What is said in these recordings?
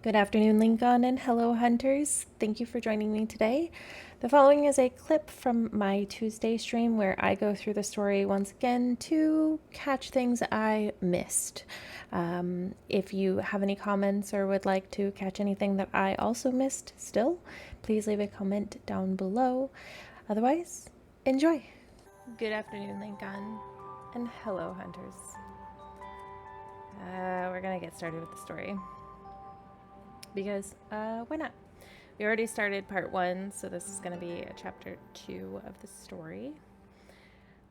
Good afternoon, Lincoln, and hello, hunters. Thank you for joining me today. The following is a clip from my Tuesday stream where I go through the story once again to catch things I missed. If you have any comments or would like to catch anything that I also missed still, please leave a comment down below. Otherwise, enjoy. Good afternoon, Lincoln, and hello, hunters. We're gonna get started with the story. Because why not? We already started part 1, so this is going to be chapter 2 of the story.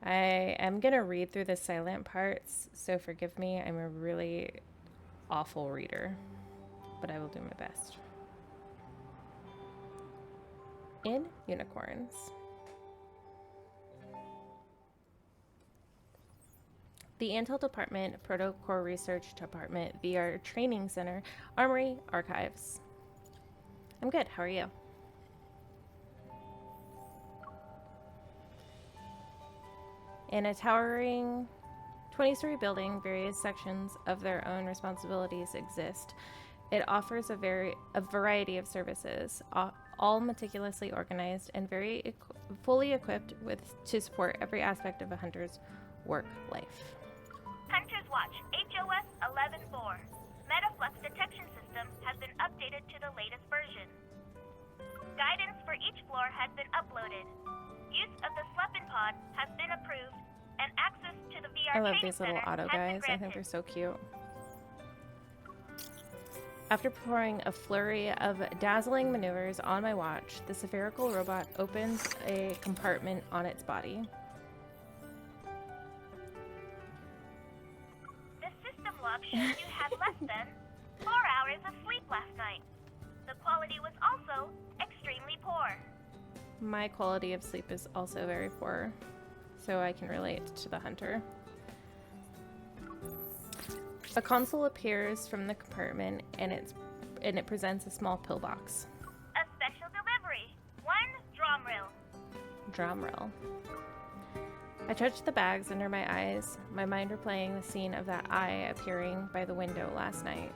I am going to read through the silent parts, so forgive me. I'm a really awful reader, but I will do my best. In Unicorns. The Intel Department, Protocore Research Department, VR Training Center, Armory, Archives. I'm good. How are you? In a towering 20-story building, various sections of their own responsibilities exist. It offers a variety of services, all meticulously organized and fully equipped to support every aspect of a hunter's work life. Hunter's Watch, HOS 11.4. Metaflux detection system has been updated to the latest version. Guidance for each floor has been uploaded. Use of the Sleeping Pod has been approved, and access to the VR I love training these little center auto has been guys. I think granted. they're so cute. After performing a flurry of dazzling maneuvers on my watch, the spherical robot opens a compartment on its body. The system log shows you had less than 4 hours of sleep last night. The quality was also extremely poor. My quality of sleep is also very poor, so I can relate to the hunter. A console appears from the compartment, and it presents a small pillbox. A special delivery. 1 drum reel. Drum roll. I touched the bags under my eyes, my mind replaying the scene of that eye appearing by the window last night.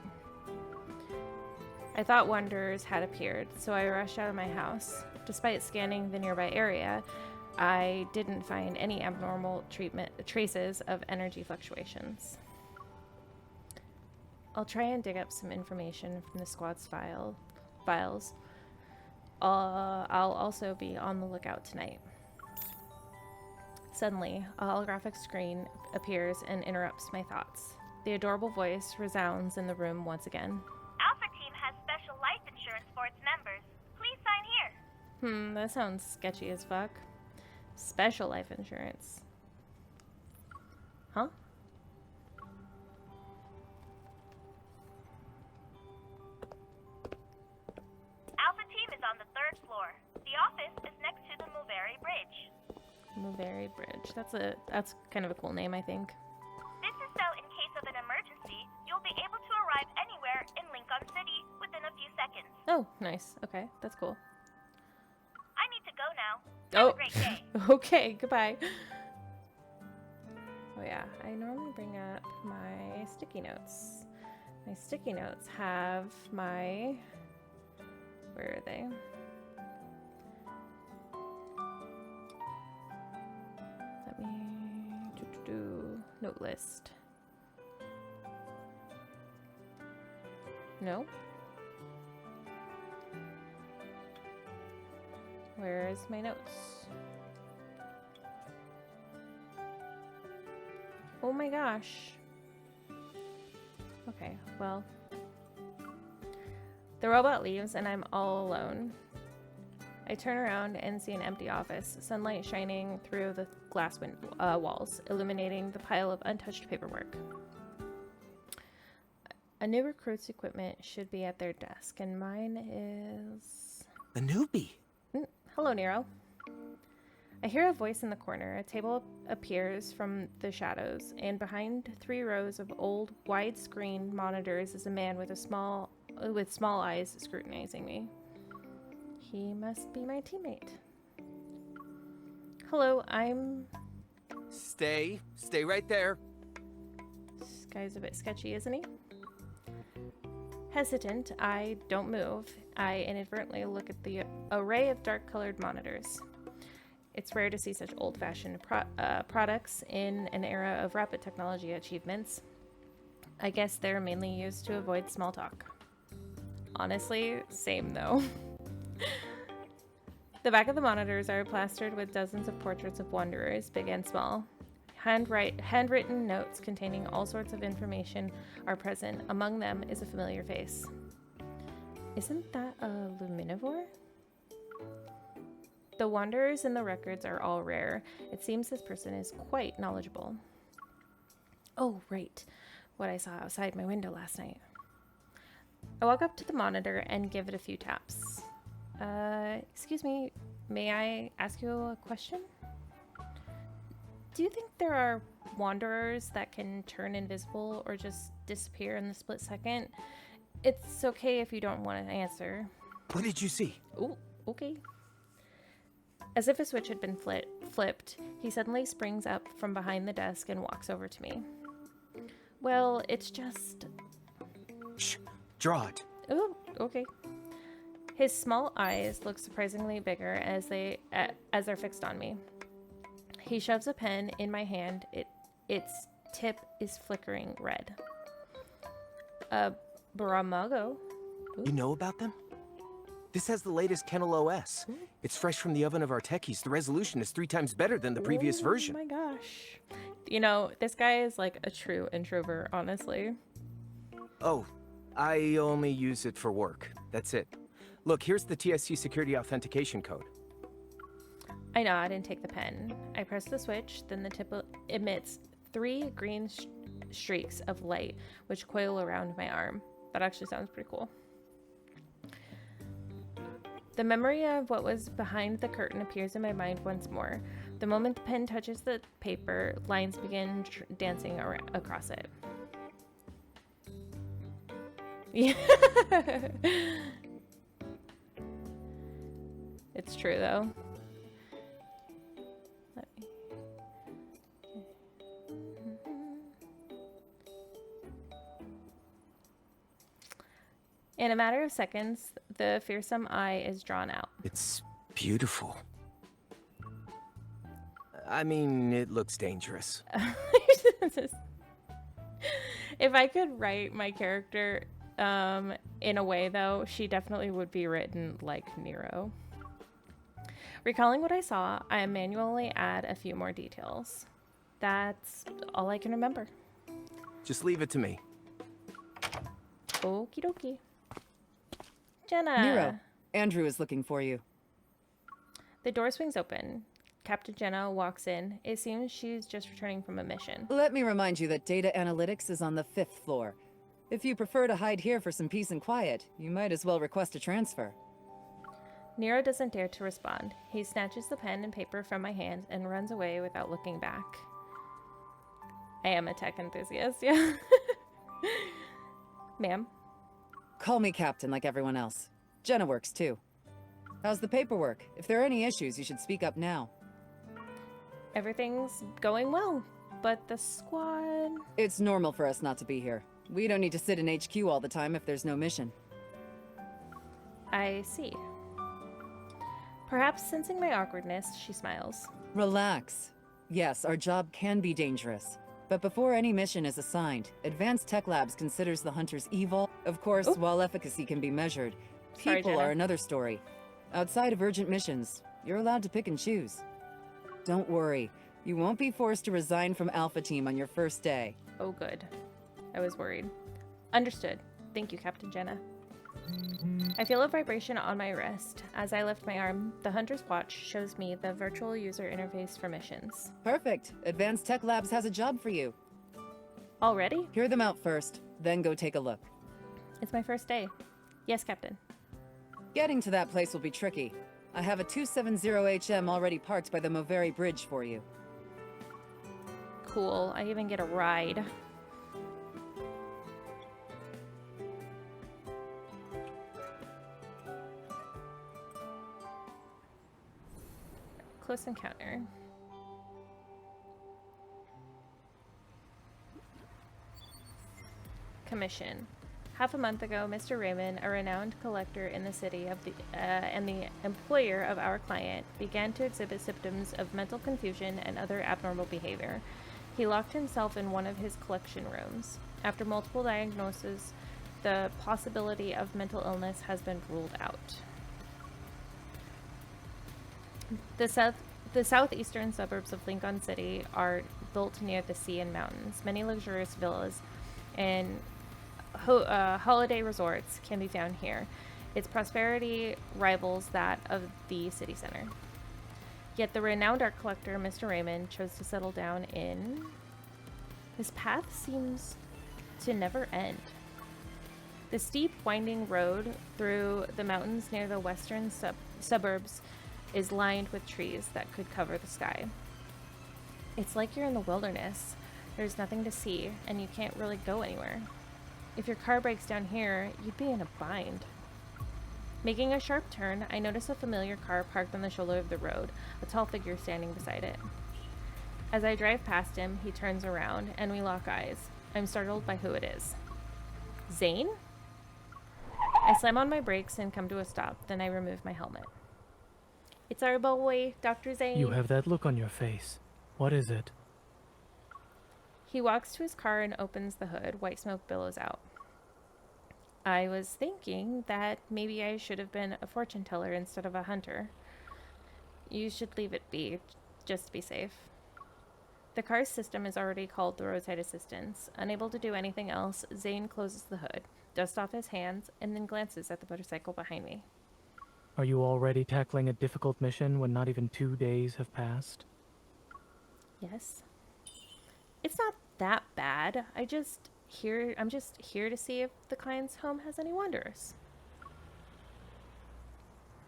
I thought wanderers had appeared, so I rushed out of my house. Despite scanning the nearby area, I didn't find any abnormal traces of energy fluctuations. I'll try and dig up some information from the squad's files. I'll also be on the lookout tonight. Suddenly, a holographic screen appears and interrupts my thoughts. The adorable voice resounds in the room once again. Alpha Team has special life insurance for its members. Please sign here. That sounds sketchy as fuck. Special life insurance. Huh? Alpha Team is on the 3rd floor. The office is next to the Mulberry Bridge. Mulberry Bridge. That's kind of a cool name, I think. This is so in case of an emergency, you'll be able to arrive anywhere in Lincoln City within a few seconds. Oh, nice. Okay, that's cool. I need to go now. Have a great day. Okay, goodbye. Oh yeah, I normally bring up my sticky notes. My sticky notes have my... Where are they? Let me do note list. No. Where's my notes? Oh my gosh. Okay, well. The robot leaves and I'm all alone. I turn around and see an empty office, sunlight shining through the glass walls, illuminating the pile of untouched paperwork. A new recruit's equipment should be at their desk, and mine is... A newbie. Hello, Nero. I hear a voice in the corner. A table appears from the shadows, and behind 3 rows of old, widescreen monitors is a man with small eyes scrutinizing me. He must be my teammate. Hello, I'm... Stay right there. This guy's a bit sketchy, isn't he? Hesitant, I don't move. I inadvertently look at the array of dark-colored monitors. It's rare to see such old-fashioned products in an era of rapid technology achievements. I guess they're mainly used to avoid small talk. Honestly, same though. The back of the monitors are plastered with dozens of portraits of wanderers, big and small. Handwritten notes containing all sorts of information are present. Among them is a familiar face. Isn't that a luminivore? The wanderers in the records are all rare. It seems this person is quite knowledgeable. Oh, right. What I saw outside my window last night. I walk up to the monitor and give it a few taps. Excuse me, may I ask you a question? Do you think there are wanderers that can turn invisible or just disappear in the split second? It's okay if you don't want to answer. What did you see? Oh, okay. As if a switch had been flipped, he suddenly springs up from behind the desk and walks over to me. Well, it's just... Shh, draw it. Oh, okay. His small eyes look surprisingly bigger as they're fixed on me. He shoves a pen in my hand. Its tip is flickering red. Baramago. Ooh. You know about them? This has the latest Kennel OS. Ooh. It's fresh from the oven of our techies. The resolution is 3 times better than the previous version. Oh my gosh. You know, this guy is like a true introvert, honestly. Oh, I only use it for work. That's it. Look, here's the TSC security authentication code. I nod and take the pen. I press the switch, then the tip emits 3 green streaks of light, which coil around my arm. That actually sounds pretty cool. The memory of what was behind the curtain appears in my mind once more. The moment the pen touches the paper, lines begin dancing across it. Yeah. It's true, though. Let me... In a matter of seconds, the fearsome eye is drawn out. It's beautiful. I mean, it looks dangerous. If I could write my character in a way, though, she definitely would be written like Nero. Recalling what I saw, I manually add a few more details. That's all I can remember. Just leave it to me. Okie dokie. Jenna! Nero, Andrew is looking for you. The door swings open. Captain Jenna walks in. It seems she's just returning from a mission. Let me remind you that data analytics is on the 5th floor. If you prefer to hide here for some peace and quiet, you might as well request a transfer. Nero doesn't dare to respond. He snatches the pen and paper from my hand and runs away without looking back. I am a tech enthusiast, yeah. Ma'am? Call me Captain like everyone else. Jenna works too. How's the paperwork? If there are any issues, you should speak up now. Everything's going well, but the squad... It's normal for us not to be here. We don't need to sit in HQ all the time if there's no mission. I see. Perhaps sensing my awkwardness, she smiles. Relax. Yes, our job can be dangerous. But before any mission is assigned, Advanced Tech Labs considers the hunters evil. Of course, Oop. while efficacy can be measured, Sorry, people Jenna. are another story. Outside of urgent missions, you're allowed to pick and choose. Don't worry, you won't be forced to resign from Alpha Team on your first day. Oh, good. I was worried. Understood. Thank you, Captain Jenna. I feel a vibration on my wrist. As I lift my arm, the Hunter's Watch shows me the virtual user interface for missions. Perfect. Advanced Tech Labs has a job for you. Already? Hear them out first, then go take a look. It's my first day. Yes, Captain. Getting to that place will be tricky. I have a 270HM already parked by the Moveri Bridge for you. Cool. I even get a ride. Close encounter. Commission. Half a month ago, Mr. Raymond, a renowned collector in the city and the employer of our client, began to exhibit symptoms of mental confusion and other abnormal behavior. He locked himself in one of his collection rooms. After multiple diagnoses, the possibility of mental illness has been ruled out. The southeastern suburbs of Lincoln City are built near the sea and mountains. Many luxurious villas and holiday resorts can be found here. Its prosperity rivals that of the city center. Yet the renowned art collector, Mr. Raymond, chose to settle down in... His path seems to never end. The steep, winding road through the mountains near the western suburbs is lined with trees that could cover the sky. It's like you're in the wilderness. There's nothing to see, and you can't really go anywhere. If your car breaks down here, you'd be in a bind. Making a sharp turn, I notice a familiar car parked on the shoulder of the road, a tall figure standing beside it. As I drive past him, he turns around, and we lock eyes. I'm startled by who it is. Zayne? I slam on my brakes and come to a stop, then I remove my helmet. It's our boy, Dr. Zayne. You have that look on your face. What is it? He walks to his car and opens the hood. White smoke billows out. I was thinking that maybe I should have been a fortune teller instead of a hunter. You should leave it be, just to be safe. The car's system is already called the roadside assistance. Unable to do anything else, Zayne closes the hood, dusts off his hands, and then glances at the motorcycle behind me. Are you already tackling a difficult mission when not even 2 days have passed? Yes. It's not that bad. I'm just here to see if the client's home has any wanderers.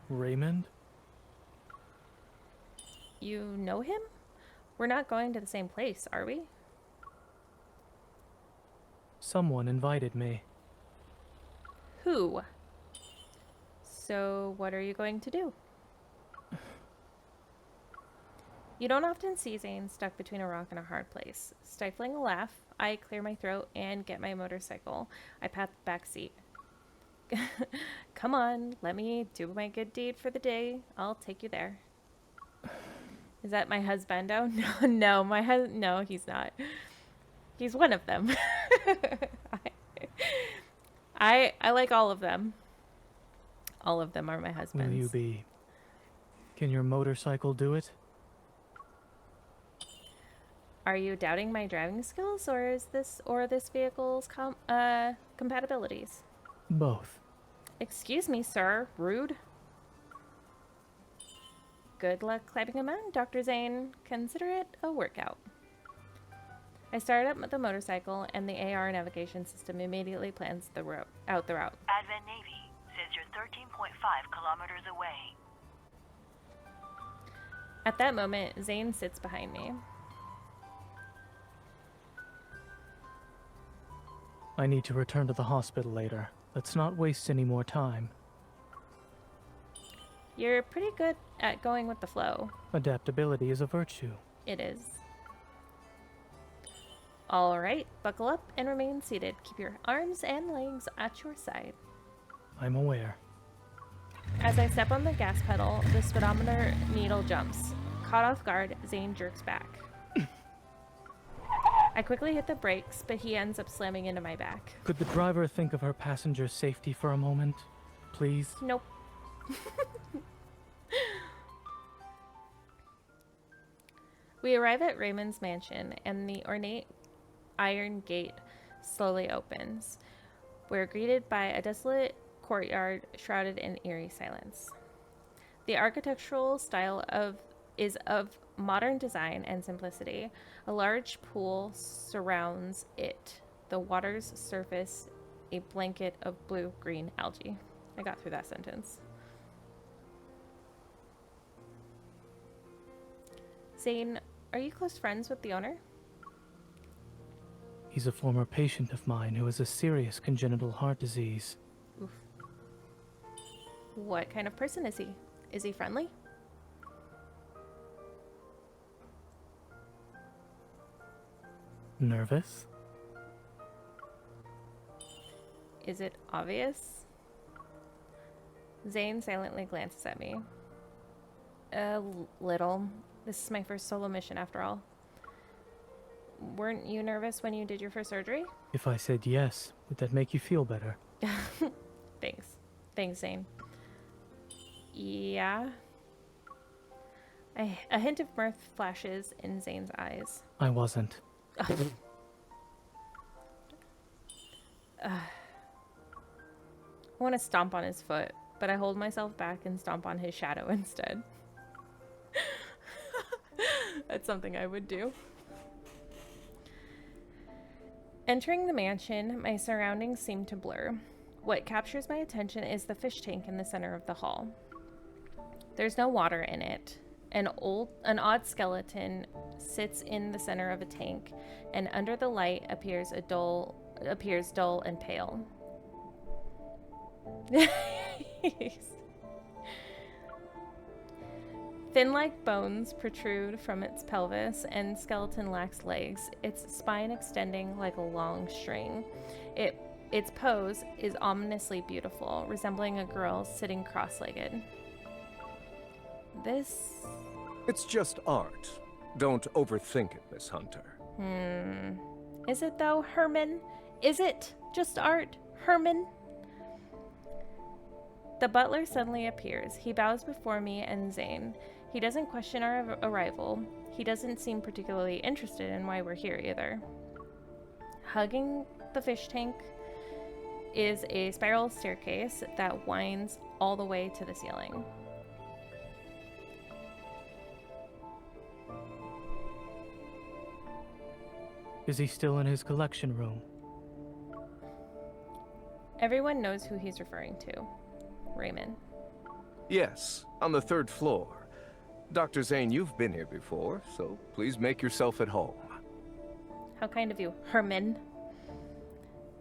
Raymond? You know him? We're not going to the same place, are we? Someone invited me. Who? So, what are you going to do? You don't often see Zayne stuck between a rock and a hard place. Stifling a laugh, I clear my throat and get my motorcycle. I pat the back seat. Come on, let me do my good deed for the day. I'll take you there. Is that my husbando? No, he's not. He's one of them. I like all of them. All of them are my husbands. Will you be? Can your motorcycle do it? Are you doubting my driving skills, or this vehicle's compatibilities? Both. Excuse me, sir. Rude. Good luck climbing a mountain, Dr. Zayne. Consider it a workout. I start up the motorcycle, and the AR navigation system immediately plans out the route. Advent Navy says you're 13.5 kilometers away. At that moment, Zayne sits behind me. I need to return to the hospital later. Let's not waste any more time. You're pretty good at going with the flow. Adaptability is a virtue. It is. All right, buckle up and remain seated. Keep your arms and legs at your side. I'm aware. As I step on the gas pedal, the speedometer needle jumps. Caught off guard, Zayne jerks back. I quickly hit the brakes, but he ends up slamming into my back. Could the driver think of her passenger's safety for a moment? Please? Nope. We arrive at Raymond's mansion, and the ornate iron gate slowly opens. We're greeted by a desolate courtyard shrouded in eerie silence. The architectural style is of modern design and simplicity. A large pool surrounds it. The water's surface a blanket of blue-green algae. I got through that sentence. Zayne, are you close friends with the owner? He's a former patient of mine who has a serious congenital heart disease. Oof. What kind of person is he? Is he friendly? Nervous? Is it obvious? Zayne silently glances at me. A little. This is my first solo mission after all. Weren't you nervous when you did your first surgery? If I said yes, would that make you feel better? Thanks. Thanks, Zayne. Yeah. A hint of mirth flashes in Zayne's eyes. I wasn't. I want to stomp on his foot, but I hold myself back and stomp on his shadow instead. That's something I would do. Entering the mansion, my surroundings seem to blur. What captures my attention is the fish tank in the center of the hall. There's no water in it. An odd skeleton sits in the center of a tank, and under the light appears dull and pale. Fin-like bones protrude from its pelvis, and skeleton lacks legs, its spine extending like a long string. Its pose is ominously beautiful, resembling a girl sitting cross-legged. It's just art. Don't overthink it, Miss Hunter. Is it though, Herman? Is it just art, Herman? The butler suddenly appears. He bows before me and Zayne. He doesn't question our arrival. He doesn't seem particularly interested in why we're here either. Hugging the fish tank is a spiral staircase that winds all the way to the ceiling. Is he still in his collection room? Everyone knows who he's referring to. Raymond. Yes, on the 3rd floor. Dr. Zayne, you've been here before, so please make yourself at home. How kind of you, Herman.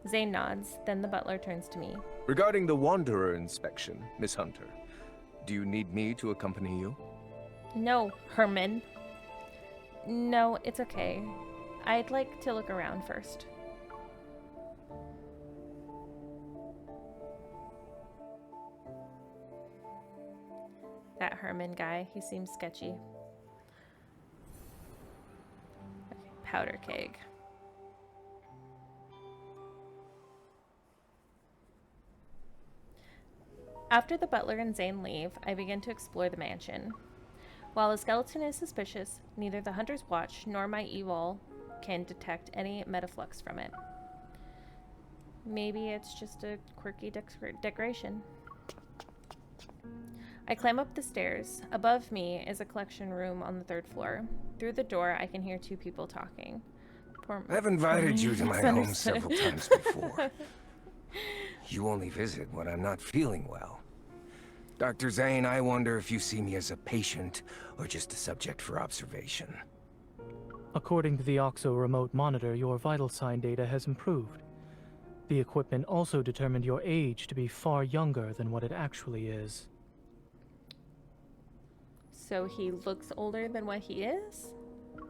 Zayne nods, then the butler turns to me. Regarding the Wanderer inspection, Miss Hunter, do you need me to accompany you? No, Herman. No, it's okay. I'd like to look around first. That Herman guy, he seems sketchy. Okay, powder keg. After the butler and Zayne leave, I begin to explore the mansion. While the skeleton is suspicious, neither the Hunter's Watch nor my evil can detect any metaflux from it. Maybe it's just a quirky decoration. I climb up the stairs. Above me is a collection room on the 3rd floor. Through the door, I can hear 2 people talking. I've invited you to my home several times before. You only visit when I'm not feeling well. Dr. Zayne, I wonder if you see me as a patient or just a subject for observation. According to the OXO remote monitor, your vital sign data has improved. The equipment also determined your age to be far younger than what it actually is. So he looks older than what he is?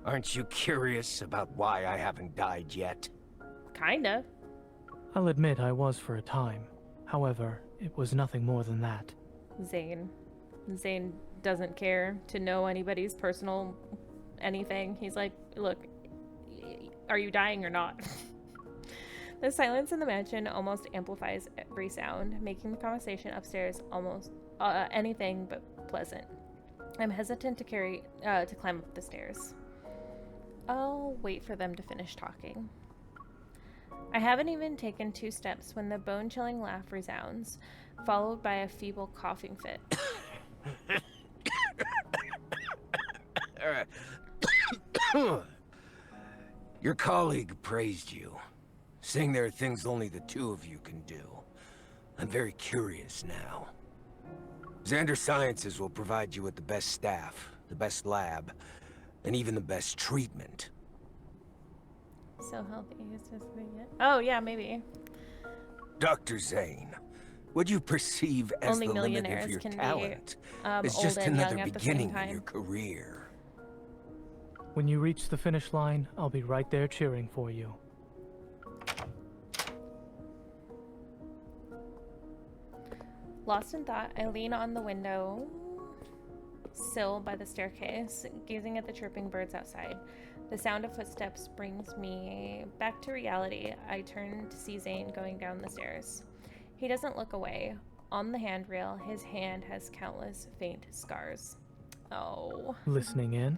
Aren't you curious about why I haven't died yet? Kinda. I'll admit I was for a time. However, it was nothing more than that. Zayne. Zayne doesn't care to know anybody's personal anything. He's like, look, are you dying or not? The silence in the mansion almost amplifies every sound, making the conversation upstairs almost anything but pleasant. I'm hesitant to climb up the stairs. I'll wait for them to finish talking. I haven't even taken 2 steps when the bone-chilling laugh resounds, followed by a feeble coughing fit. Your colleague praised you, saying there are things only the 2 of you can do. I'm very curious now. Xander Sciences will provide you with the best staff, the best lab, and even the best treatment. So healthy. Oh, yeah, maybe. Dr. Zayne, what you perceive as Only the limit millionaires of your can be, talent is old just and young another at the beginning same of time. your career. When you reach the finish line, I'll be right there cheering for you. Lost in thought, I lean on the window sill by the staircase, gazing at the chirping birds outside. The sound of footsteps brings me back to reality. I turn to see Zayne going down the stairs. He doesn't look away. On the handrail, his hand has countless faint scars. Oh. Listening in?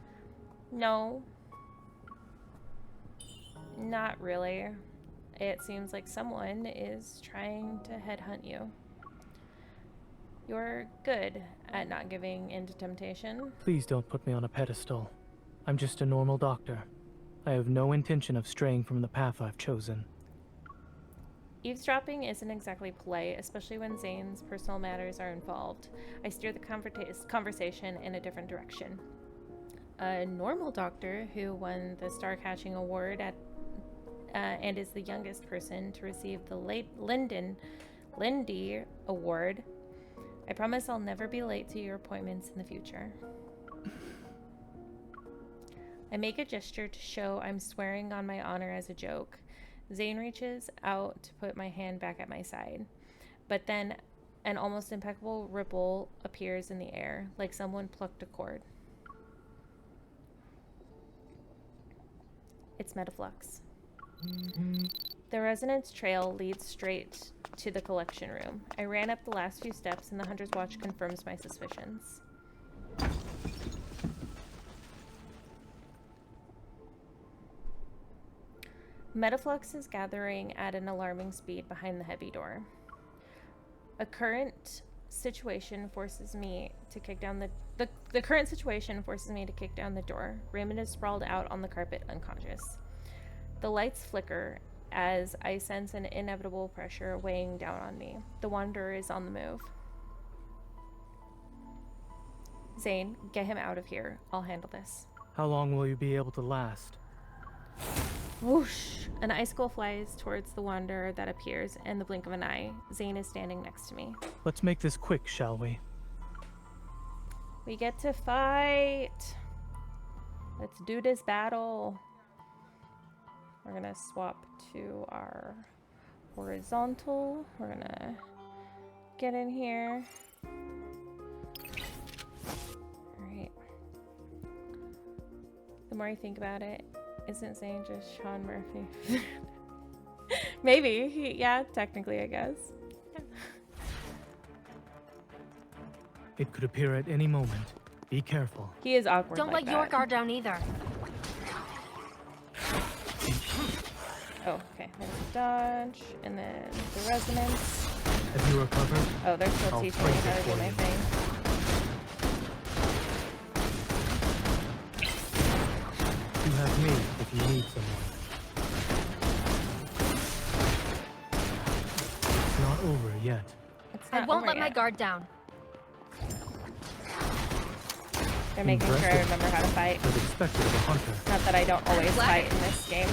No. Not really. It seems like someone is trying to headhunt you. You're good at not giving in to temptation. Please don't put me on a pedestal. I'm just a normal doctor. I have no intention of straying from the path I've chosen. Eavesdropping isn't exactly polite, especially when Zayne's personal matters are involved. I steer the conversation in a different direction. A normal doctor who won the Star Catching Award and is the youngest person to receive the Lindy Award. I promise I'll never be late to your appointments in the future. I make a gesture to show I'm swearing on my honor as a joke. Zayne reaches out to put my hand back at my side, but then an almost impeccable ripple appears in the air, like someone plucked a cord. It's Metaflux. The resonance trail leads straight to the collection room. I ran up the last few steps, and the Hunter's Watch confirms my suspicions. Metaflux is gathering at an alarming speed behind the heavy door. A current situation forces me to kick down the current situation forces me to kick down the door. Raymond is sprawled out on the carpet, unconscious. The lights flicker as I sense an inevitable pressure weighing down on me. The Wanderer is on the move. Zayne, get him out of here. I'll handle this. How long will you be able to last? Whoosh! An icicle flies towards the Wanderer that appears in the blink of an eye. Zayne is standing next to me. Let's make this quick, shall we? We get to fight! Let's do this battle! We're gonna swap to our horizontal. We're gonna get in here. Alright. The more I think about it, isn't Zayne just Sean Murphy? Maybe. Yeah, technically, I guess. It could appear at any moment. Be careful. He is awkward. Don't like let your that. guard down either. Oh, okay. There's a dodge, and then the resonance. Have you recovered? Oh, they're still I'll teaching me phrase how it to do for my you. thing. You have me if you need someone. It's not over yet. It's I not won't over let my yet. guard down. They're making sure I Impressive. remember how to fight. As expected of a hunter. Not that I don't always Flag. fight in this game.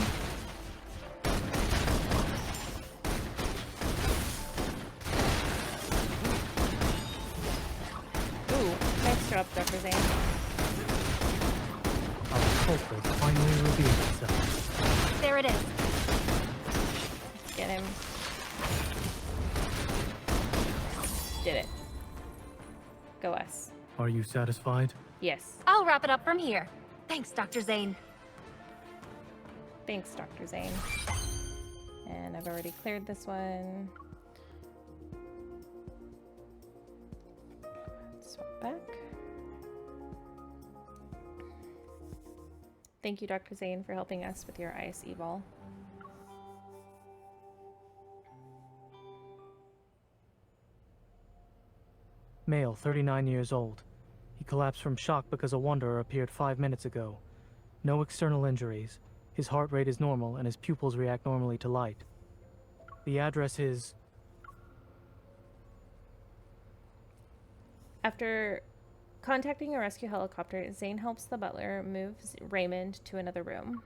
Ooh, nice job, Dr. Zayne. Our culprit finally revealed itself. There it is. Get him. Did it. Go us. Are you satisfied? Yes. I'll wrap it up from here. Thanks, Dr. Zayne. Thanks, Dr. Zayne. And I've already cleared this one. Swap back. Thank you, Dr. Zayne, for helping us with your ice evol. Male, 39 years old. He collapsed from shock because a Wanderer appeared 5 minutes ago. No external injuries. His heart rate is normal and his pupils react normally to light. The address is... After contacting a rescue helicopter, Zayne helps the butler move Raymond to another room.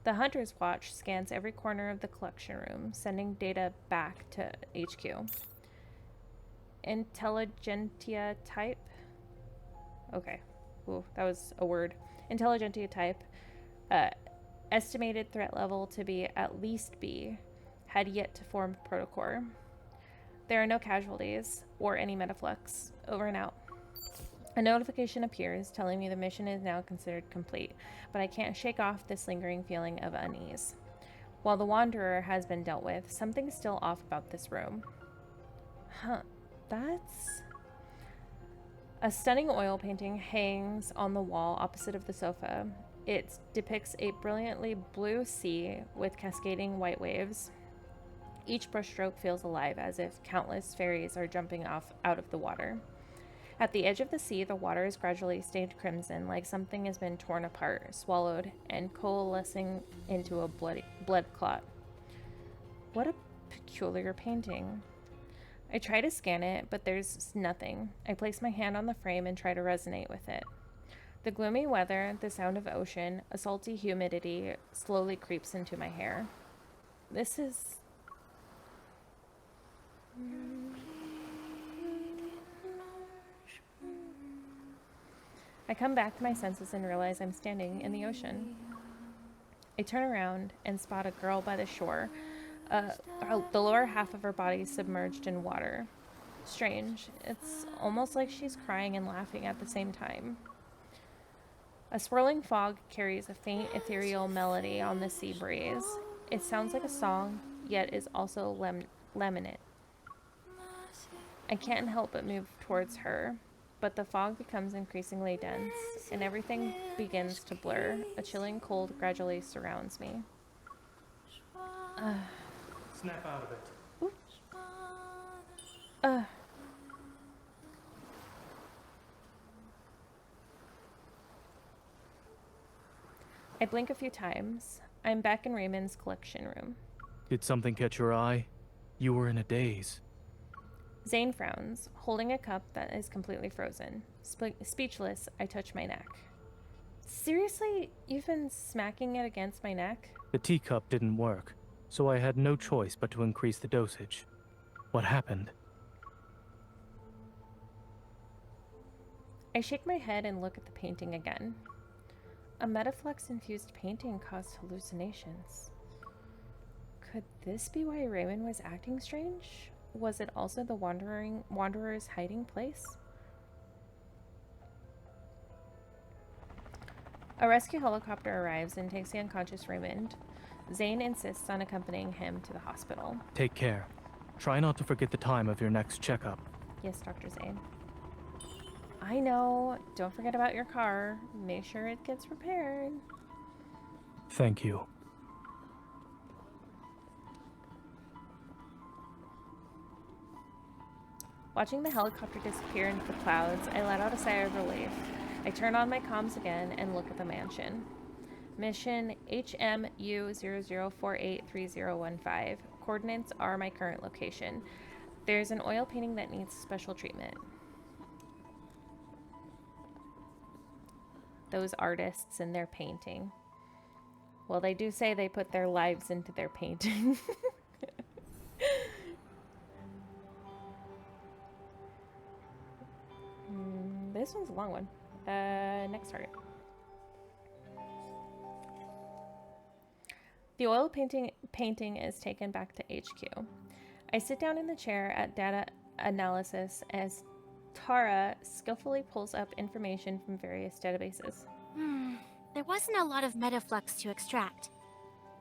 The Hunter's Watch scans every corner of the collection room, sending data back to HQ. Intelligentsia type. Okay. Ooh, that was a word. Intelligentsia type. Estimated threat level to be at least B. Had yet to form protocore. There are no casualties or any metaflux. Over and out. A notification appears telling me the mission is now considered complete, but I can't shake off this lingering feeling of unease. While the Wanderer has been dealt with, something's still off about this room. Huh, that's... A stunning oil painting hangs on the wall opposite of the sofa. It depicts a brilliantly blue sea with cascading white waves. Each brushstroke feels alive, as if countless fairies are jumping off out of the water. At the edge of the sea, the water is gradually stained crimson, like something has been torn apart, swallowed, and coalescing into a blood clot. What a peculiar painting. I try to scan it, but there's nothing. I place my hand on the frame and try to resonate with it. The gloomy weather, the sound of ocean, a salty humidity slowly creeps into my hair. This is... I come back to my senses and realize I'm standing in the ocean. I turn around and spot a girl by the shore, the lower half of her body submerged in water. Strange. It's almost like she's crying and laughing at the same time. A swirling fog carries a faint ethereal melody on the sea breeze. It sounds like a song, yet is also laminate. I can't help but move towards her, but the fog becomes increasingly dense, and everything begins to blur. A chilling cold gradually surrounds me. Snap out of it. I blink a few times. I'm back in Raymond's collection room. Did something catch your eye? You were in a daze. Zayne frowns, holding a cup that is completely frozen. Speechless, I touch my neck. Seriously? You've been smacking it against my neck? The teacup didn't work, so I had no choice but to increase the dosage. What happened? I shake my head and look at the painting again. A Metaflux infused painting caused hallucinations. Could this be why Raymond was acting strange? Was it also the Wanderer's hiding place? A rescue helicopter arrives and takes the unconscious Raymond. Zayne insists on accompanying him to the hospital. Take care. Try not to forget the time of your next checkup. Yes, Dr. Zayne. I know. Don't forget about your car. Make sure it gets repaired. Thank you. Watching the helicopter disappear into the clouds, I let out a sigh of relief. I turn on my comms again and look at the mansion. Mission HMU00483015. Coordinates are my current location. There's an oil painting that needs special treatment. Those artists and their painting. Well, they do say they put their lives into their painting. This one's a long one. Next target. The oil painting is taken back to HQ. I sit down in the chair at data analysis as Tara skillfully pulls up information from various databases. There wasn't a lot of Metaflux to extract.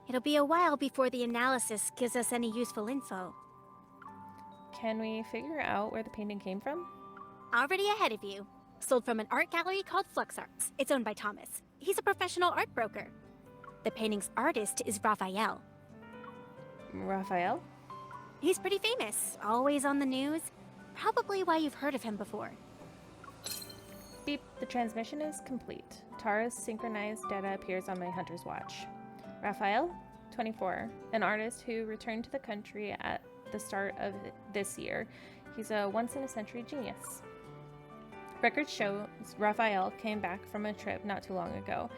It'll be a while before the analysis gives us any useful info. Can we figure out where the painting came from? Already ahead of you. Sold from an art gallery called Flux Arts. It's owned by Thomas. He's a professional art broker. The painting's artist is Rafayel. Rafayel? He's pretty famous, always on the news. Probably why you've heard of him before. Beep, the transmission is complete. Tara's synchronized data appears on my hunter's watch. Rafayel, 24, an artist who returned to the country at the start of this year. He's a once-in-a-century genius. Records show Rafayel came back from a trip not too long ago.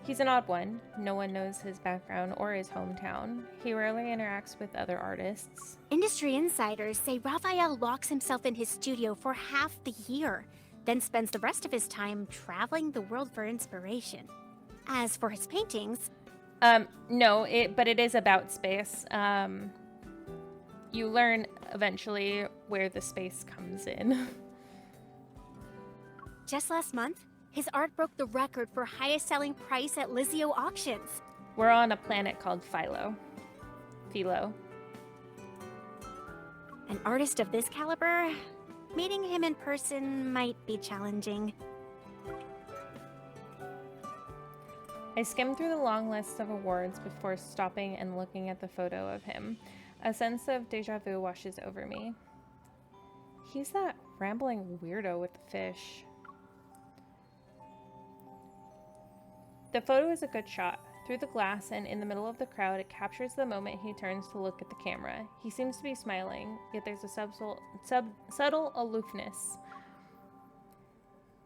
He's an odd one. No one knows his background or his hometown. He rarely interacts with other artists. Industry insiders say Rafayel locks himself in his studio for half the year, then spends the rest of his time traveling the world for inspiration. As for his paintings... No, but it is about space. You learn eventually where the space comes in. Just last month, his art broke the record for highest selling price at Lizio auctions. We're on a planet called Philo. An artist of this caliber, meeting him in person might be challenging. I skimmed through the long list of awards before stopping and looking at the photo of him. A sense of deja vu washes over me. He's that rambling weirdo with the fish. The photo is a good shot. Through the glass and in the middle of the crowd, it captures the moment he turns to look at the camera. He seems to be smiling, yet there's a subtle aloofness.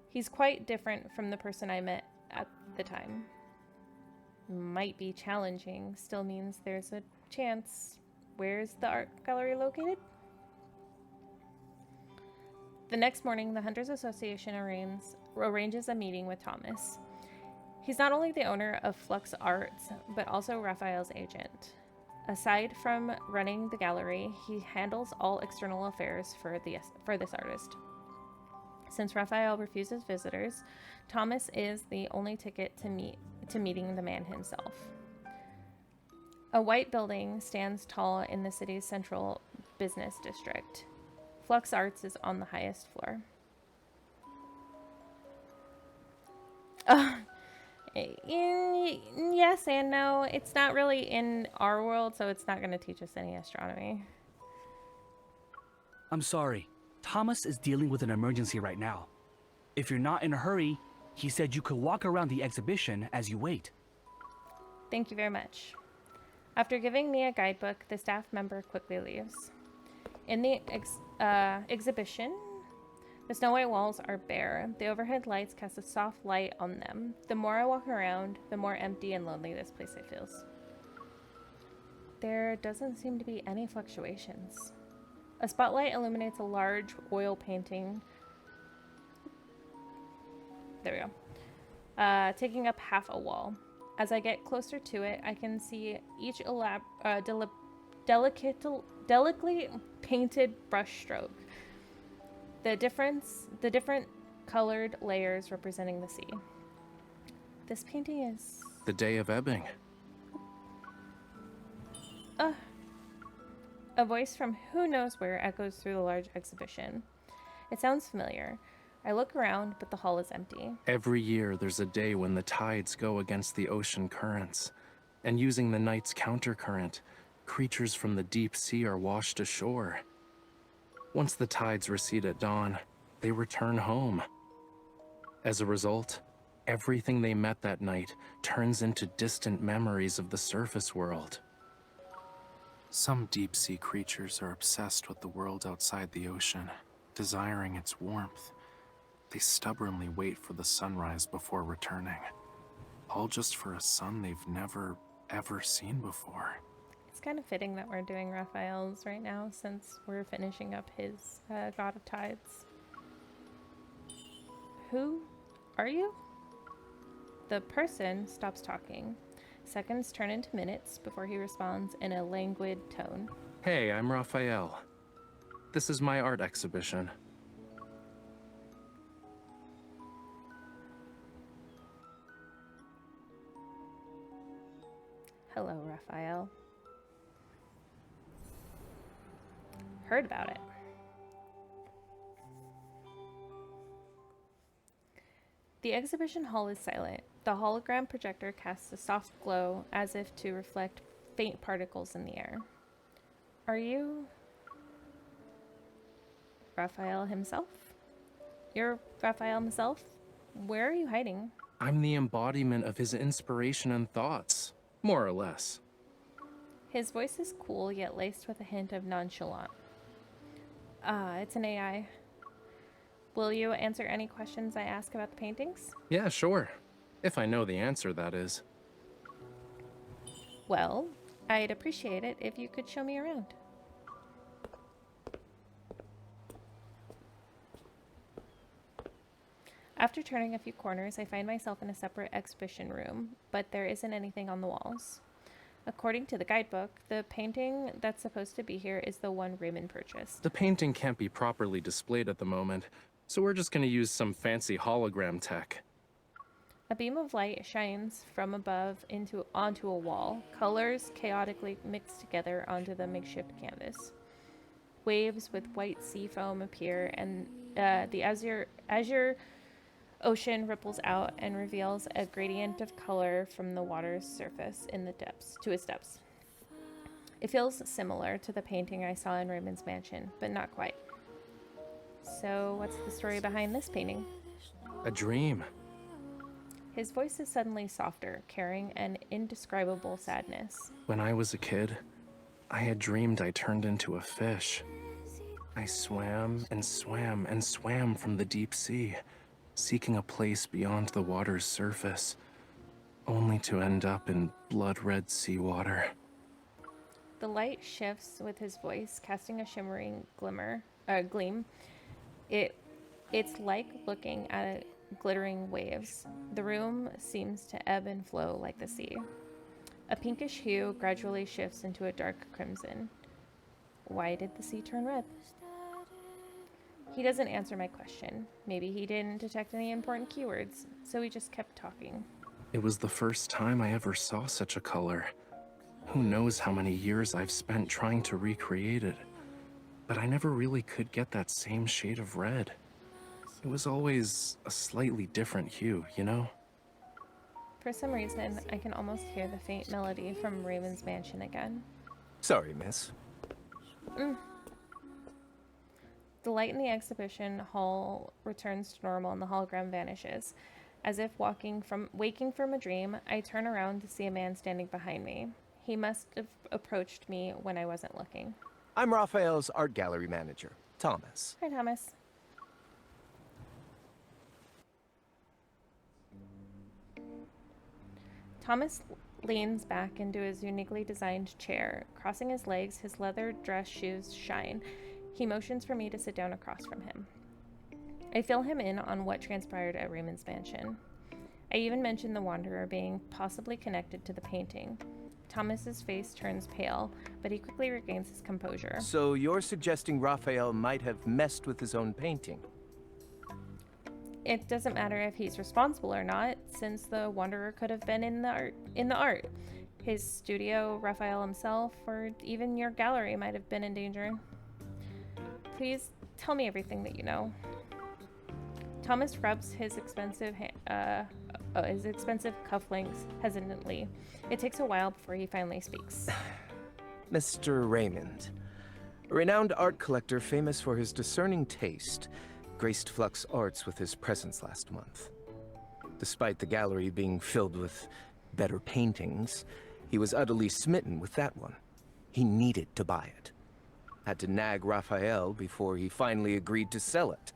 He's quite different from the person I met at the time. Might be challenging, still means there's a chance. Where's the art gallery located? The next morning, the Hunters Association arranges a meeting with Thomas. He's not only the owner of Flux Arts, but also Rafayel's agent. Aside from running the gallery, he handles all external affairs for this artist. Since Rafayel refuses visitors, Thomas is the only ticket to meeting the man himself. A white building stands tall in the city's central business district. Flux Arts is on the highest floor. Yes and no. It's not really in our world, so it's not going to teach us any astronomy. I'm sorry. Thomas is dealing with an emergency right now. If you're not in a hurry, he said you could walk around the exhibition as you wait. Thank you very much. After giving me a guidebook, the staff member quickly leaves. In the exhibition, the snow white walls are bare. The overhead lights cast a soft light on them. The more I walk around, the more empty and lonely this place feels. There doesn't seem to be any fluctuations. A spotlight illuminates a large oil painting. There we go. Taking up half a wall. As I get closer to it, I can see each delicately painted brushstroke. The different colored layers representing the sea. This painting is... The Day of Ebbing. A voice from who knows where echoes through the large exhibition. It sounds familiar. I look around, but the hall is empty. Every year there's a day when the tides go against the ocean currents, and using the night's countercurrent, creatures from the deep sea are washed ashore. Once the tides recede at dawn, they return home. As a result, everything they met that night turns into distant memories of the surface world. Some deep-sea creatures are obsessed with the world outside the ocean, desiring its warmth. They stubbornly wait for the sunrise before returning, all just for a sun they've never, ever seen before. It's kind of fitting that we're doing Raphael's right now, since we're finishing up his God of Tides. Who are you? The person stops talking. Seconds turn into minutes before he responds in a languid tone. Hey, I'm Rafayel. This is my art exhibition. Hello, Rafayel. Heard about it. The exhibition hall is silent. The hologram projector casts a soft glow as if to reflect faint particles in the air. Are you Raphael himself? You're Raphael himself? Where are you hiding? I'm the embodiment of his inspiration and thoughts, more or less. His voice is cool, yet laced with a hint of nonchalant. It's an AI. Will you answer any questions I ask about the paintings? Yeah, sure. If I know the answer, that is. Well, I'd appreciate it if you could show me around. After turning a few corners, I find myself in a separate exhibition room, but there isn't anything on the walls. According to the guidebook, the painting that's supposed to be here is the one Raymond purchased. The painting can't be properly displayed at the moment, so we're just gonna use some fancy hologram tech. A beam of light shines from above onto a wall. Colors chaotically mixed together onto the makeshift canvas. Waves with white sea foam appear, and the azure ocean ripples out and reveals a gradient of color from the water's surface to its depths. It feels similar to the painting I saw in Raymond's mansion, but not quite. So, what's the story behind this painting? A dream. His voice is suddenly softer, carrying an indescribable sadness. When I was a kid, I had dreamed I turned into a fish. I swam and swam and swam from the deep sea, seeking a place beyond the water's surface, only to end up in blood-red seawater. The light shifts with his voice, casting a shimmering gleam. It's like looking at glittering waves. The room seems to ebb and flow like the sea. A pinkish hue gradually shifts into a dark crimson. Why did the sea turn red? He doesn't answer my question. Maybe he didn't detect any important keywords, so we just kept talking. It was the first time I ever saw such a color. Who knows how many years I've spent trying to recreate it, but I never really could get that same shade of red. It was always a slightly different hue, you know? For some reason, I can almost hear the faint melody from Raymond's mansion again. Sorry, miss. The light in the exhibition hall returns to normal and the hologram vanishes. As if waking from a dream, I turn around to see a man standing behind me. He must have approached me when I wasn't looking. I'm Rafayel's art gallery manager, Thomas. Hi, Thomas. Thomas leans back into his uniquely designed chair. Crossing his legs, his leather dress shoes shine. He motions for me to sit down across from him. I fill him in on what transpired at Raymond's mansion. I even mention the Wanderer being possibly connected to the painting. Thomas's face turns pale, but he quickly regains his composure. So you're suggesting Rafayel might have messed with his own painting? It doesn't matter if he's responsible or not, since the Wanderer could have been in the art. His studio, Rafayel himself, or even your gallery might have been in danger. Please tell me everything that you know. Thomas rubs his expensive cufflinks hesitantly. It takes a while before he finally speaks. Mr. Raymond, a renowned art collector famous for his discerning taste, graced Flux Arts with his presence last month. Despite the gallery being filled with better paintings, he was utterly smitten with that one. He needed to buy it. Had to nag Rafayel before he finally agreed to sell it.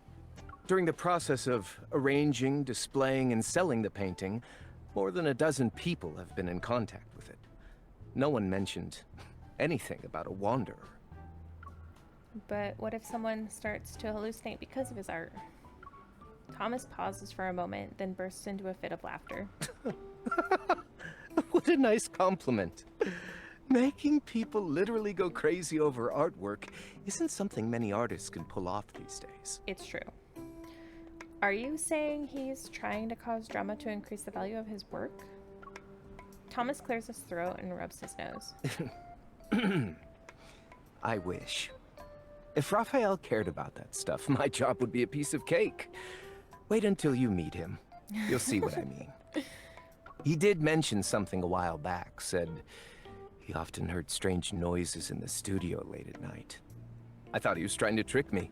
During the process of arranging, displaying, and selling the painting, more than a dozen people have been in contact with it. No one mentioned anything about a Wanderer. But what if someone starts to hallucinate because of his art? Thomas pauses for a moment, then bursts into a fit of laughter. What a nice compliment. Making people literally go crazy over artwork isn't something many artists can pull off these days. It's true. Are you saying he's trying to cause drama to increase the value of his work? Thomas clears his throat and rubs his nose. I wish. If Rafayel cared about that stuff, my job would be a piece of cake. Wait until you meet him. You'll see what I mean. He did mention something a while back, said he often heard strange noises in the studio late at night. I thought he was trying to trick me.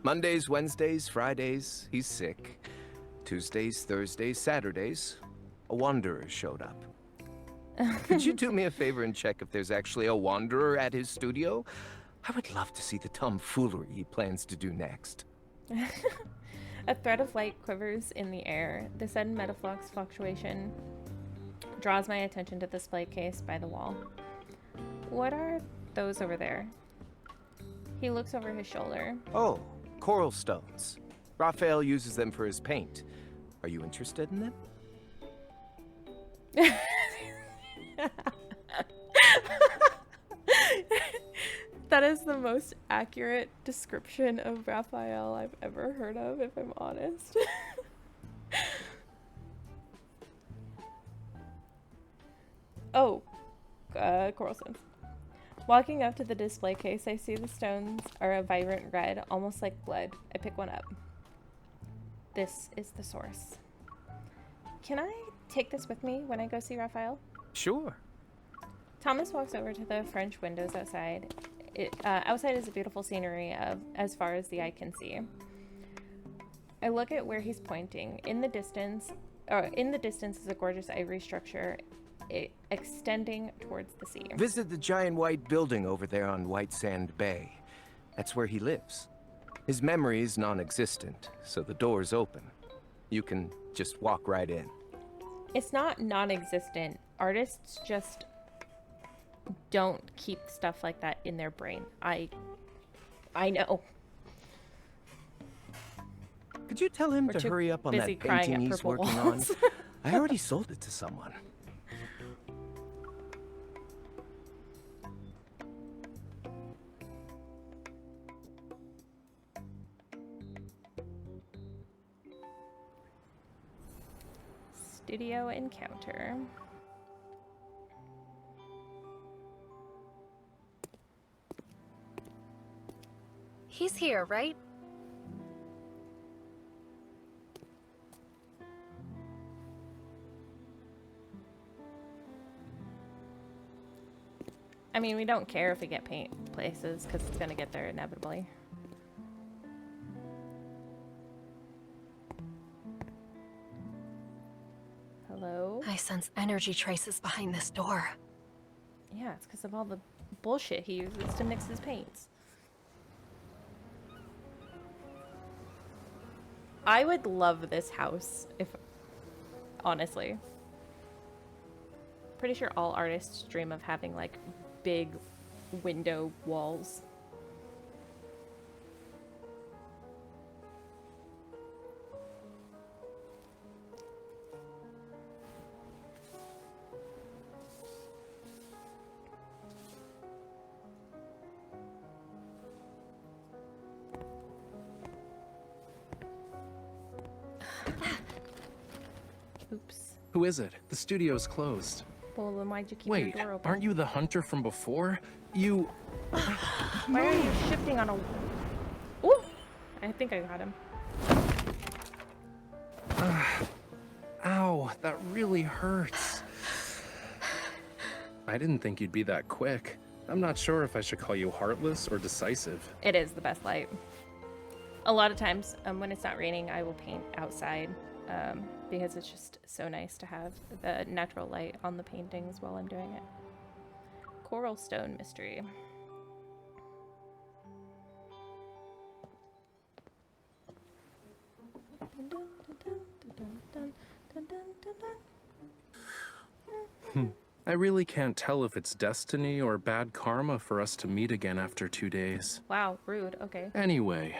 Mondays, Wednesdays, Fridays, he's sick. Tuesdays, Thursdays, Saturdays, a Wanderer showed up. Could you do me a favor and check if there's actually a Wanderer at his studio? I would love to see the tomfoolery he plans to do next. A thread of light quivers in the air. The sudden Metaflux fluctuation draws my attention to the display case by the wall. What are those over there? He looks over his shoulder. Oh, coral stones. Rafayel uses them for his paint. Are you interested in them? That is the most accurate description of Raphael I've ever heard of, if I'm honest. Oh, coral stones. Walking up to the display case, I see the stones are a vibrant red, almost like blood. I pick one up. This is the source. Can I take this with me when I go see Raphael? Sure. Thomas walks over to the French windows outside. Outside is a beautiful scenery as far as the eye can see. I look at where he's pointing. In the distance is a gorgeous ivory structure extending towards the sea. Visit the giant white building over there on White Sand Bay. That's where he lives. His memory is non-existent, so the door's open. You can just walk right in. It's not non-existent. Artists just don't keep stuff like that in their brain. I know. Could you tell him We're to too hurry up on busy that crying painting at he's purple working walls. on? I already sold it to someone. Studio encounter. He's here, right? I mean, we don't care if we get paint places, because it's going to get there inevitably. Hello? I sense energy traces behind this door. Yeah, it's because of all the bullshit he uses to mix his paints. I would love this house, if... honestly. Pretty sure all artists dream of having, like, big window walls. Oops. Who is it? The studio's closed. Well, then why'd you keep Wait, your door open? aren't you the hunter from before? You... Why are you shifting on a... Ooh! I think I got him. Ow, that really hurts. I didn't think you'd be that quick. I'm not sure if I should call you heartless or decisive. It is the best light. A lot of times, when it's not raining, I will paint outside, because it's just so nice to have the natural light on the paintings while I'm doing it. Coral Stone Mystery. I really can't tell if it's destiny or bad karma for us to meet again after 2 days. Wow, rude. Okay. Anyway,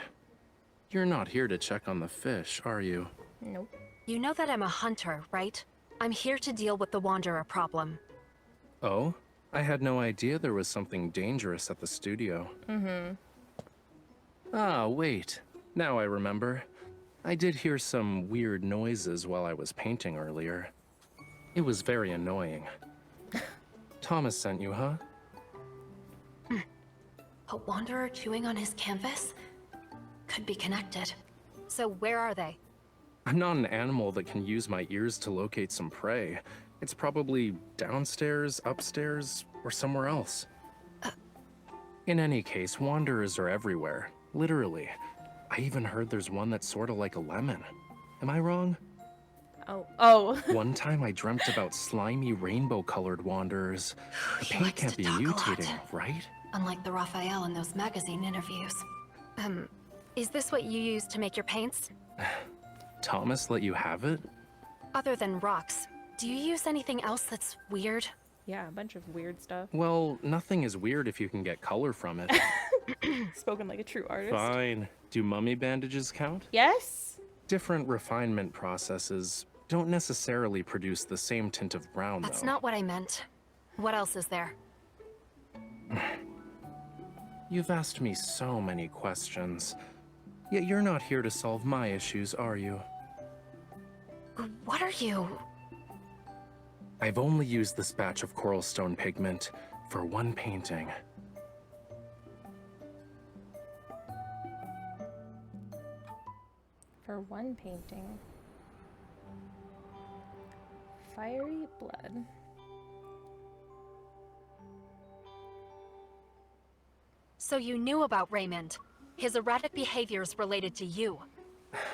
you're not here to check on the fish, are you? Nope. You know that I'm a hunter, right? I'm here to deal with the Wanderer problem. Oh? I had no idea there was something dangerous at the studio. Mm-hmm. Ah, wait. Now I remember. I did hear some weird noises while I was painting earlier. It was very annoying. Thomas sent you, huh? A Wanderer chewing on his canvas? Could be connected. So where are they? I'm not an animal that can use my ears to locate some prey. It's probably downstairs, upstairs, or somewhere else. In any case, wanderers are everywhere. Literally. I even heard there's one that's sorta like a lemon. Am I wrong? Oh. One time I dreamt about slimy rainbow-colored wanderers. The He paint likes can't to be talk a lot. mutating, right? Unlike the Rafayel in those magazine interviews. Is this what you use to make your paints? Thomas let you have it? Other than rocks, do you use anything else that's weird? Yeah, a bunch of weird stuff. Well, nothing is weird if you can get color from it. Spoken like a true artist. Fine. Do mummy bandages count? Yes? Different refinement processes don't necessarily produce the same tint of brown, That's though. not what I meant. What else is there? You've asked me so many questions. Yet you're not here to solve my issues, are you? What are you? I've only used this batch of coral stone pigment for one painting. For one painting. Fiery blood. So you knew about Raymond. His erratic behaviors related to you.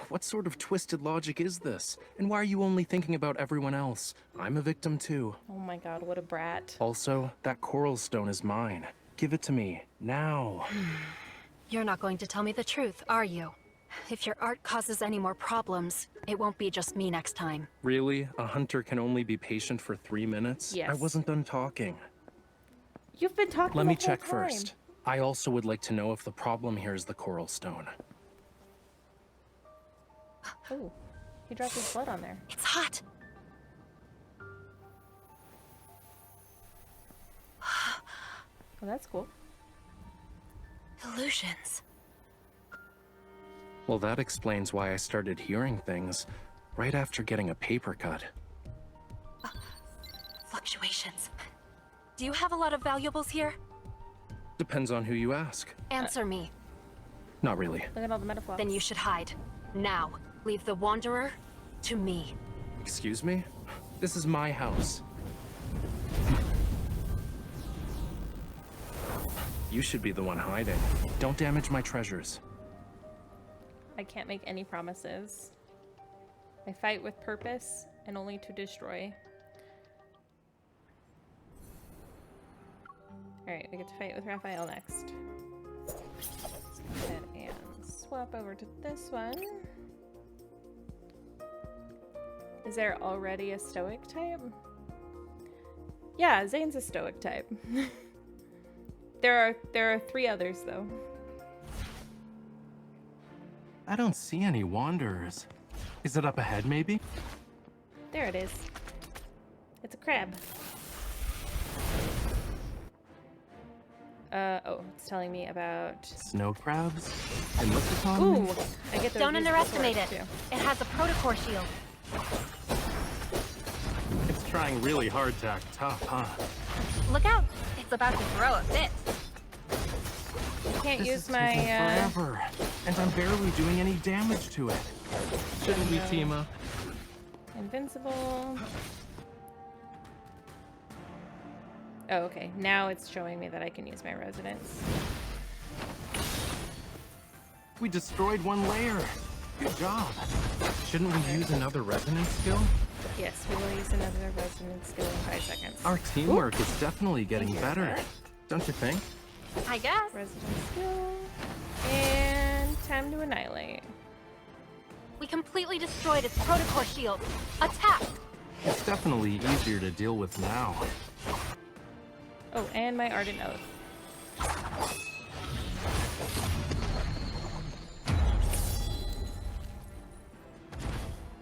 What sort of twisted logic is this? And why are you only thinking about everyone else? I'm a victim too. Oh my god, what a brat. Also, that coral stone is mine. Give it to me, now. You're not going to tell me the truth, are you? If your art causes any more problems, it won't be just me next time. Really? A hunter can only be patient for 3 minutes? Yes. I wasn't done talking. You've been talking Let the me whole check time. first. I also would like to know if the problem here is the coral stone. Oh, he dropped his blood on there. It's hot. Well, that's cool. Illusions. Well, that explains why I started hearing things right after getting a paper cut. Fluctuations. Do you have a lot of valuables here? Depends on who you ask. Answer me. Not really. Look at all the Metaflux. Then you should hide. Now. Leave the Wanderer to me. Excuse me? This is my house. You should be the one hiding. Don't damage my treasures. I can't make any promises. I fight with purpose and only to destroy. Alright, we get to fight with Rafayel next. Let's go ahead and swap over to this one. Is there already a stoic type? Yeah, Zayne's a stoic type. There are 3 others though. I don't see any wanderers. Is it up ahead, maybe? There it is. It's a crab. Oh, it's telling me about... Snow crabs? And look upon Ooh, me? I get those. Don't useful underestimate swords, it. too. It has a protocore shield. It's trying really hard to act tough, huh? Look out! It's about to throw a fit. I can't This use is my, taking forever, and I'm barely doing any damage to it. Shouldn't we team up? Invincible. Oh, okay. Now it's showing me that I can use my resonance. We destroyed one layer. Good job. Shouldn't we use another resonance skill? Yes, we will use another resonance skill in 5 seconds. Our teamwork is definitely getting Thank you, better. sir. Don't you think? I guess. Resonance skill. And time to annihilate. We completely destroyed its protocore shield. Attack! It's definitely easier to deal with now. Oh, and my Ardent Oath.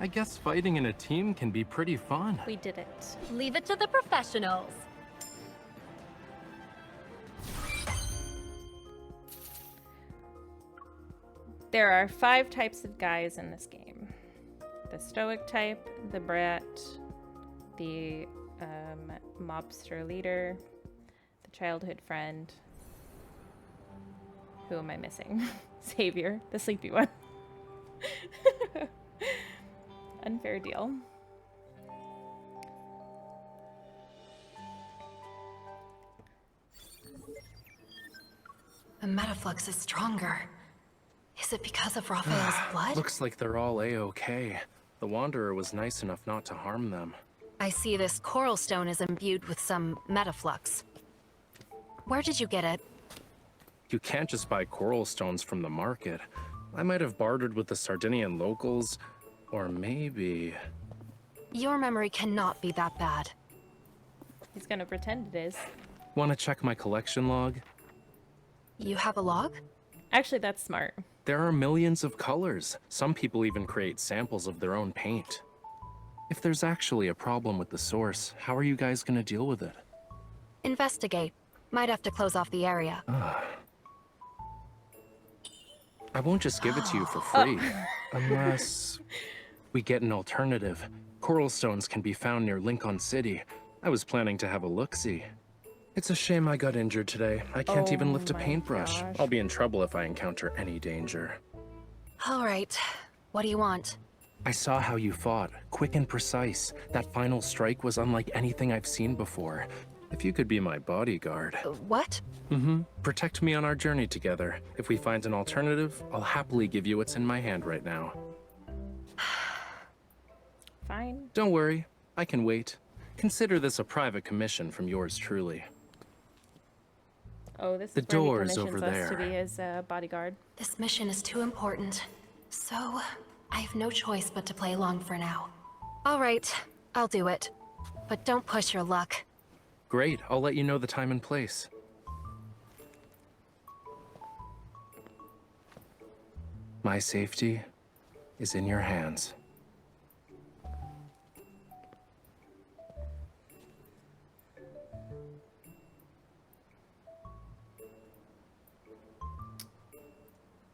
I guess fighting in a team can be pretty fun. We did it. Leave it to the professionals. There are 5 types of guys in this game. The stoic type, the brat, the mobster leader, the childhood friend. Who am I missing? Savior, the sleepy one. Unfair deal. The Metaflux is stronger. Is it because of Rafayel's blood? Looks like they're all A-okay. The Wanderer was nice enough not to harm them. I see this coral stone is imbued with some Metaflux. Where did you get it? You can't just buy coral stones from the market. I might have bartered with the Sardinian locals, or maybe... Your memory cannot be that bad. He's gonna pretend it is. Want to check my collection log? You have a log? Actually, that's smart. There are millions of colors. Some people even create samples of their own paint. If there's actually a problem with the source, how are you guys gonna deal with it? Investigate. Might have to close off the area. I won't just give it to you for free. Unless we get an alternative. Coral stones can be found near Lincoln City. I was planning to have a look-see. It's a shame I got injured today. I can't even lift a paintbrush. gosh. I'll be in trouble if I encounter any danger. All right. What do you want? I saw how you fought, quick and precise. That final strike was unlike anything I've seen before. If you could be my bodyguard. What? Protect me on our journey together. If we find an alternative, I'll happily give you what's in my hand right now. Fine. Don't worry, I can wait. Consider this a private commission from yours truly. Oh, this is The where he door's commissions over us to there. be his bodyguard. This mission is too important. So, I have no choice but to play along for now. All right, I'll do it. But don't push your luck. Great, I'll let you know the time and place. My safety is in your hands.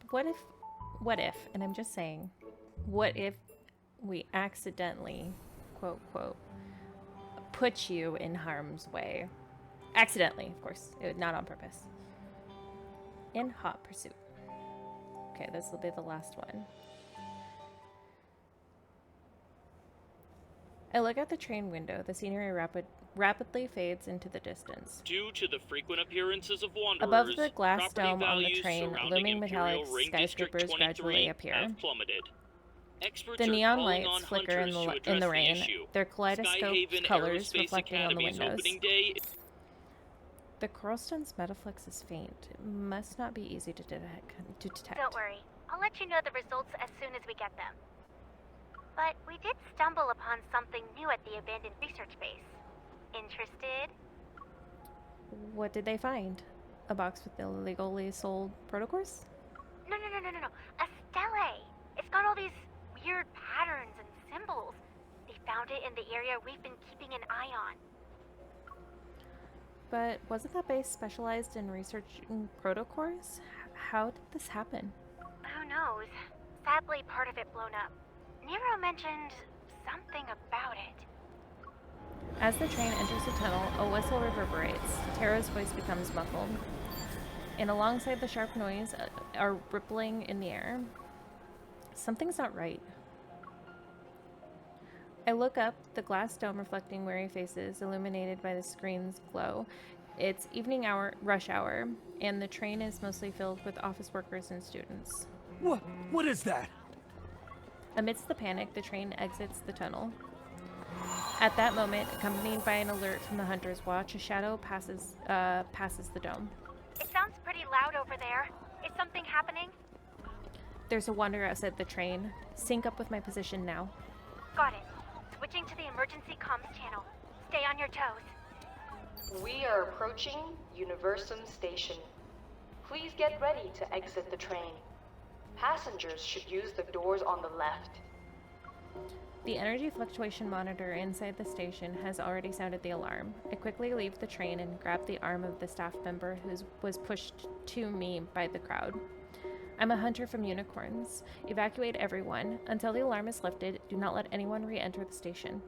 What if, and I'm just saying, what if we accidentally, quote, quote, put you in harm's way? Accidentally, of course, not on purpose. In hot pursuit. Okay, this will be the last one. I look out the train window. The scenery rapidly fades into the distance. Due to the frequent appearances of wanderers, Above the glass property dome on the values train, surrounding looming metallic Imperial Ring District skyscrapers 23 gradually appear. have plummeted. Experts The are neon calling lights on flicker in hunters to the address rain, issue. their kaleidoscope Skyhaven colors Aerospace reflecting on the Academy's windows. opening day. The Coralstone's Metaflux is faint. It must not be easy to detect. Don't worry. I'll let you know the results as soon as we get them. But we did stumble upon something new at the abandoned research base. Interested? What did they find? A box with illegally sold protocors? No. A stele. It's got all these weird patterns and symbols. They found it in the area we've been keeping an eye on. But wasn't that base specialized in researching protocors? How did this happen? Who knows? Sadly, part of it blown up. Nero mentioned something about it. As the train enters the tunnel, a whistle reverberates. Tara's voice becomes muffled. And alongside the sharp noise are rippling in the air. Something's not right. I look up, the glass dome reflecting weary faces, illuminated by the screen's glow. It's evening hour, rush hour, and the train is mostly filled with office workers and students. What is that? Amidst the panic, the train exits the tunnel. At that moment, accompanied by an alert from the Hunter's Watch, a shadow passes the dome. It sounds pretty loud over there. Is something happening? There's a wanderer outside the train. Sync up with my position now. Got it. Switching to the emergency comms channel. Stay on your toes. We are approaching Universum Station. Please get ready to exit the train. Passengers should use the doors on the left. The energy fluctuation monitor inside the station has already sounded the alarm. I quickly leave the train and grab the arm of the staff member who was pushed to me by the crowd. I'm a hunter from unicorns. Evacuate everyone. Until the alarm is lifted, do not let anyone re-enter the station.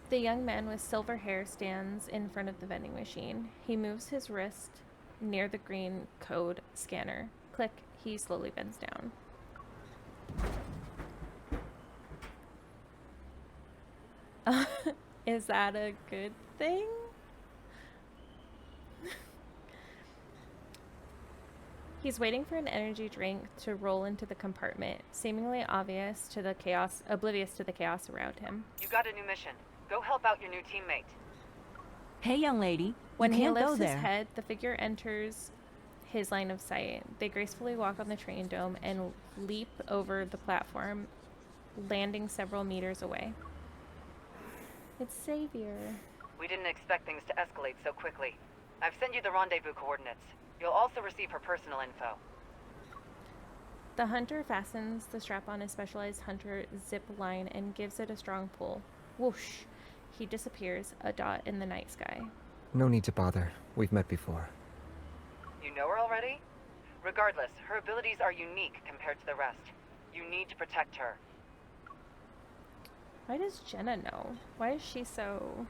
The young man with silver hair stands in front of the vending machine. He moves his wrist near the green code scanner. Click, he slowly bends down. Is that a good thing? He's waiting for an energy drink to roll into the compartment, seemingly oblivious to the chaos around him. You got a new mission. Go help out your new teammate. Hey, young lady. When you he can't lifts go his there. head, the figure enters his line of sight. They gracefully walk on the train dome and leap over the platform, landing several meters away. It's Xavier. We didn't expect things to escalate so quickly. I've sent you the rendezvous coordinates. You'll also receive her personal info. The hunter fastens the strap on his specialized hunter zip line and gives it a strong pull. Whoosh! He disappears, a dot in the night sky. No need to bother. We've met before. You know her already? Regardless, her abilities are unique compared to the rest. You need to protect her. Why does Jenna know? Why is she so...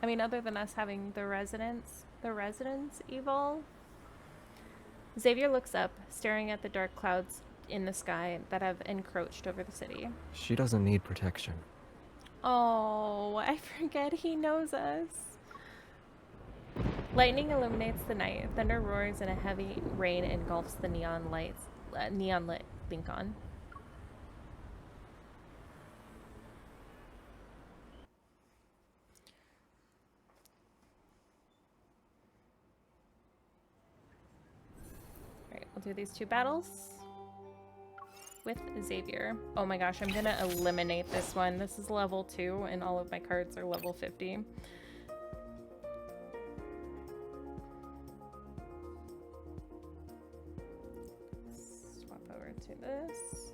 I mean, other than us having the residents evolve. Xavier looks up, staring at the dark clouds in the sky that have encroached over the city. She doesn't need protection. Oh, I forget he knows us. Lightning illuminates the night. Thunder roars and a heavy rain engulfs the neon lit Lincoln. Alright, we'll do these 2 battles with Xavier. Oh my gosh, I'm gonna eliminate this one. This is level 2 and all of my cards are level 50. Swap over to this.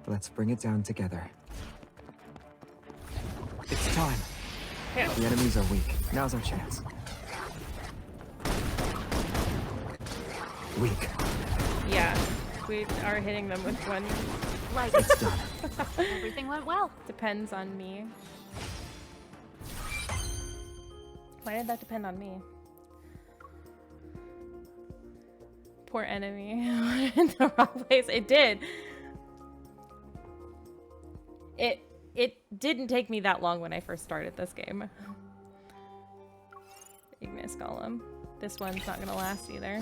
Let's bring it down together. It's time. Yeah. The enemies are weak. Now's our chance. Weak. Yeah, we are hitting them with one. Like, it's done. Everything went well. Depends on me. Why did that depend on me? Poor enemy. In the wrong place. It did. It didn't take me that long when I first started this game. Ignis Golem. This one's not gonna last either.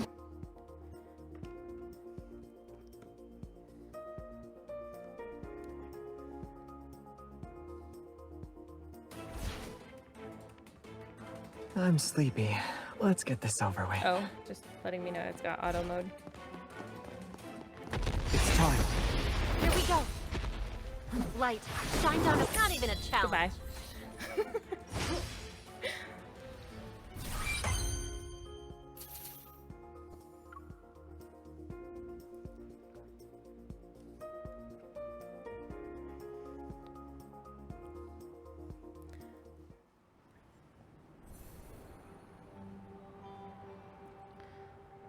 I'm sleepy. Let's get this over with. Oh, just letting me know it's got auto mode. It's time. Here we go. Light, shine down. It's not even a challenge. Goodbye.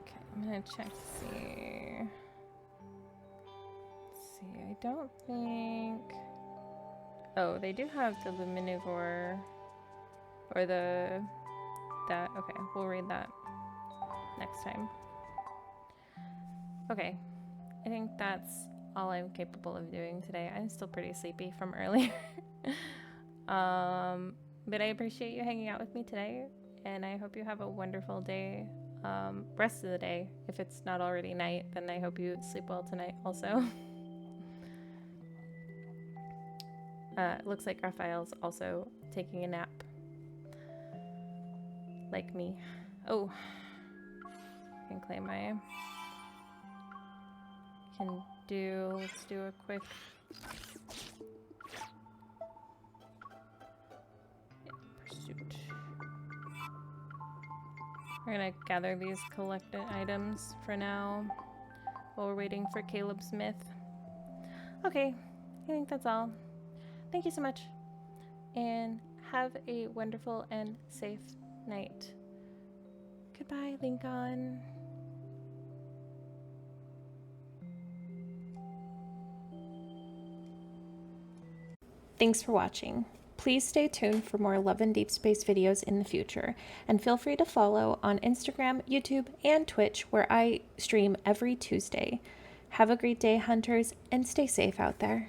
Okay, I'm gonna check to see. Let's see, I don't think... Oh, they do have the Luminivore, or that, okay, we'll read that next time. Okay, I think that's all I'm capable of doing today. I'm still pretty sleepy from earlier. But I appreciate you hanging out with me today, and I hope you have a wonderful day, rest of the day. If it's not already night, then I hope you sleep well tonight also. It looks like Rafayel's also taking a nap. Like me. Oh. I can claim my... Let's do a quick... pursuit. We're gonna gather these collected items for now, while we're waiting for Caleb Smith. Okay, I think that's all. Thank you so much, and have a wonderful and safe night. Goodbye, Lincoln. Thanks for watching. Please stay tuned for more Love and Deepspace videos in the future, and feel free to follow on Instagram, YouTube, and Twitch, where I stream every Tuesday. Have a great day, hunters, and stay safe out there.